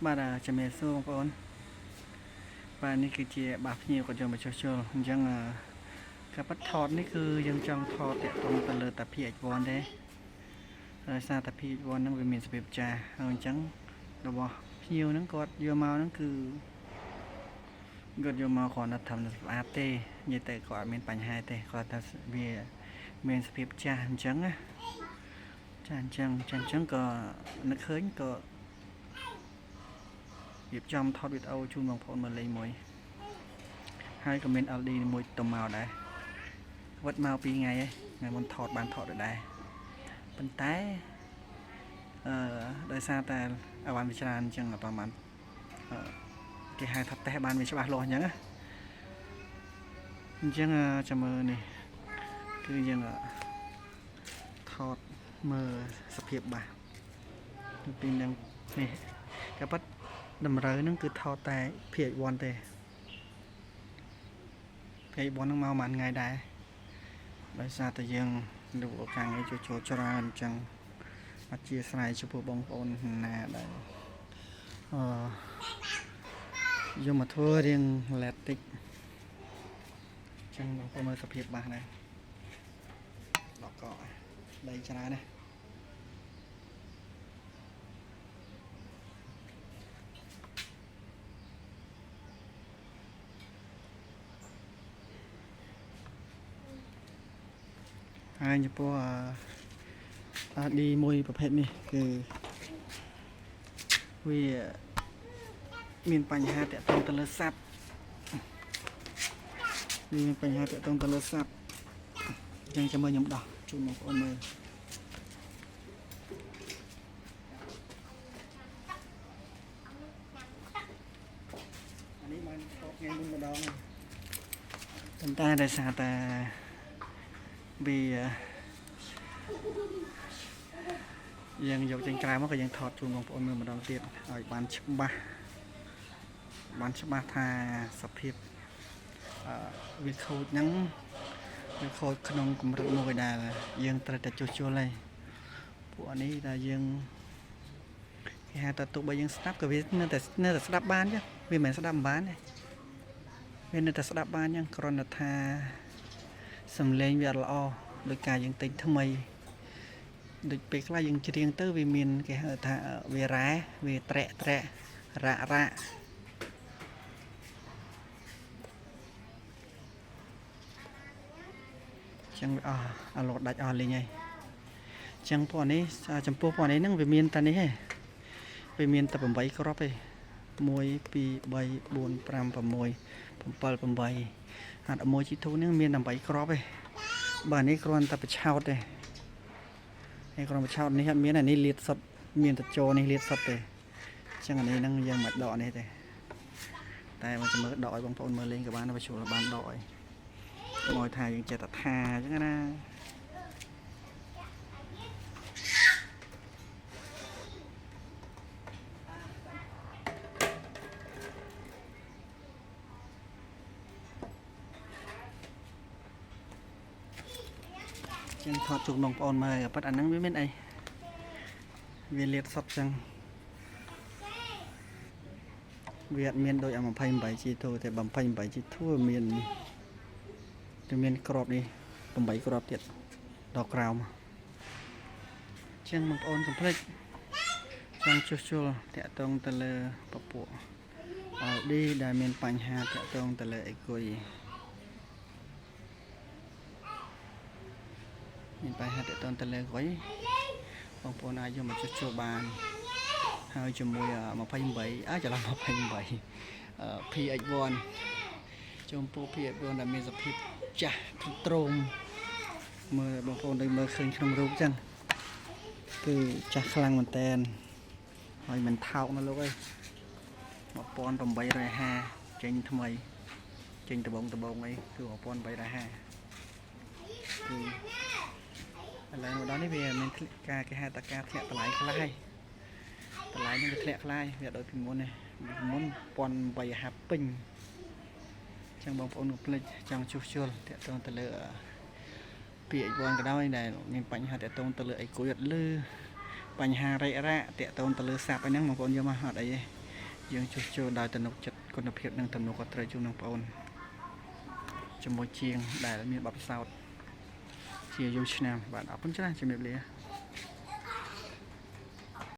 បាទជំរាបសួរបងប្អូនបាទនេះគឺជាបាសភ្ញៀវគាត់យកមកចុះចូលអញ្ចឹងការប៉ັດថតនេះគឺយើងចង់ថតតាក់ទងទៅលើតា PH1 ទេដោយសារតា PH1 ហ្នឹងវាមានសភាពចាស់ហើយអញ្ចឹងរបស់ភ្ញៀវហ្នឹងគាត់យកមកហ្នឹងគឺគាត់យកមកគ្រាន់តែធ្វើស្អាតទេនិយាយទៅគាត់អត់មានបញ្ហាទេគាត់ថាវាមានសភាពចាស់អញ្ចឹងណាចាអញ្ចឹងក៏នឹកឃើញក៏រៀបចំថតវីដេអូជូនបងប្អូនមើលលេងមួយហើយក៏មាន LD មួយទៅមកដែរវត្តមក2ថ្ងៃហើយថ្ងៃមុនថតបានថតដែរប៉ុន្តែដោយសារតែអវ៉ាន់វាច្រើនអញ្ចឹងប្រហែលគេហៅថាតេស្តបានវាច្បាស់លាស់អញ្ចឹងចាំមើលនេះគឺយើងថតមើលសភាពបាសពីនឹងនេះក៏ប៉ុតតម្រូវហ្នឹងគឺថតតែ PH1 ទេ PH1 ហ្នឹងមកមួយថ្ងៃដែរដោយសារតែយើងดูកាំងឲ្យចូលច្រើនអញ្ចឹងអធិស្ឋានចំពោះបងប្អូនណាដែរយកមកធ្វើរៀងឡែតតិចអញ្ចឹងបងប្អូនមើលសភាពបាសដែរដកកដីច្រើនណាហើយចំពោះD មួយប្រភេទនេះគឺវាមានបញ្ហាតាក់ទងទៅលើសัตว์មានបញ្ហាតាក់ទងទៅលើសัตว์អញ្ចឹងចាំមើលខ្ញុំដោះជូនបងប្អូនមើលអានេះបានថតថ្ងៃមុនម្ដងប៉ុន្តែដោយសារតែវាយើងយកចេញក្រៅមកក៏យើងថតជូនបងប្អូនមើលម្ដងទៀតឲ្យបានច្បាស់ថាសភាពវាខូចហ្នឹងវាខូចក្នុងកម្រិតមួយដែលយើងត្រូវតែជួសជុលហើយពួកនេះដែលយើងគេហៅថាទោះបីយើងស្ដាប់ក៏វានៅតែស្ដាប់បានចឹងវាមិនមែនស្ដាប់មិនបានទេវានៅតែស្ដាប់បានចឹងគ្រាន់តែថាសំឡេងវាអត់ល្អដោយការយើងទិញថ្មីដូចពេលខ្លះយើងច្រៀងទៅវាមានគេហៅថាវារ៉ែវាត្រែករ៉ាក់ចឹងវាអស់អាឡូតដាច់អស់លេងហើយចឹងពួកនេះចំពោះពួកនេះហ្នឹងវាមានតែនេះឯងវាមានតែ8គ្រាប់ឯង1 2 3 4 5 6 7 8ហាត់1 G2 ហ្នឹងមានតែ8គ្រាប់ឯងបាទនេះគ្រាន់តែបឆោតទេនេះគ្រាន់បឆោតនេះអត់មានអានេះលាតសុតមានតែចោនេះលាតសុតទេអញ្ចឹងអានេះហ្នឹងយើងមិនដកនេះទេតែមកចាំមើលដកឲ្យបងប្អូនមើលលេងក៏បានបើជួលបានដកឲ្យមកថាយើងចេះតែថាអញ្ចឹងណាចឹងថតជូនបងប្អូនមើលប៉ិតអាហ្នឹងវាមានអីវាលាតសុតចឹងវាអត់មានដូចអា 28G2 តែ 28G2 មានក្របនេះ8គ្រាប់ទៀតដល់ក្រោមចឹងបងប្អូនកុំភ្លេចចង់ជួសជុលតាក់ទងទៅលើពពួក LD ដែលមានបញ្ហាតាក់ទងទៅលើអីគុយមានបញ្ហាតាក់ទងទៅលើគុយបងប្អូនអាចយកមកជួសជុលបានហើយជាមួយ28ច្រឡំ28 PH1 ចំពោះ PH1 ដែលមានសភាពចាស់ទ្រោមមើលបងប្អូនដូចមើលឃើញក្នុងរូបចឹងគឺចាស់ខ្លាំងមែនតែនហើយមិនថោកណាលោកអើយ1850ចេញថ្មីចេញដបងអីគឺ1850គឺឥឡូវមកដល់នេះវាមានការគេហៅថាការធ្លាក់តម្លៃខ្លះហើយតម្លៃនេះវាធ្លាក់ខ្លះវាដូចពីមុននេះមុន1850ពេញចឹងបងប្អូនកុំភ្លេចចង់ជួសជុលតាក់ទងទៅលើ PH1 ក៏ដោយដែលមានបញ្ហាតាក់ទងទៅលើអីគួយអត់លឺបញ្ហារ៉េរ៉ាក់តាក់ទងទៅលើសាប់អីហ្នឹងបងប្អូនយកមកអត់អីទេ យើងជួសជុលដោយទំនុកចិត្តគុណភាពនិងទំនួលខុសត្រូវជូននឹងបងប្អូនជាមួយជាងដែលមានបទពិសោធន៍ជាយូរឆ្នាំបាទអរគុណច្រើនជំរាបលា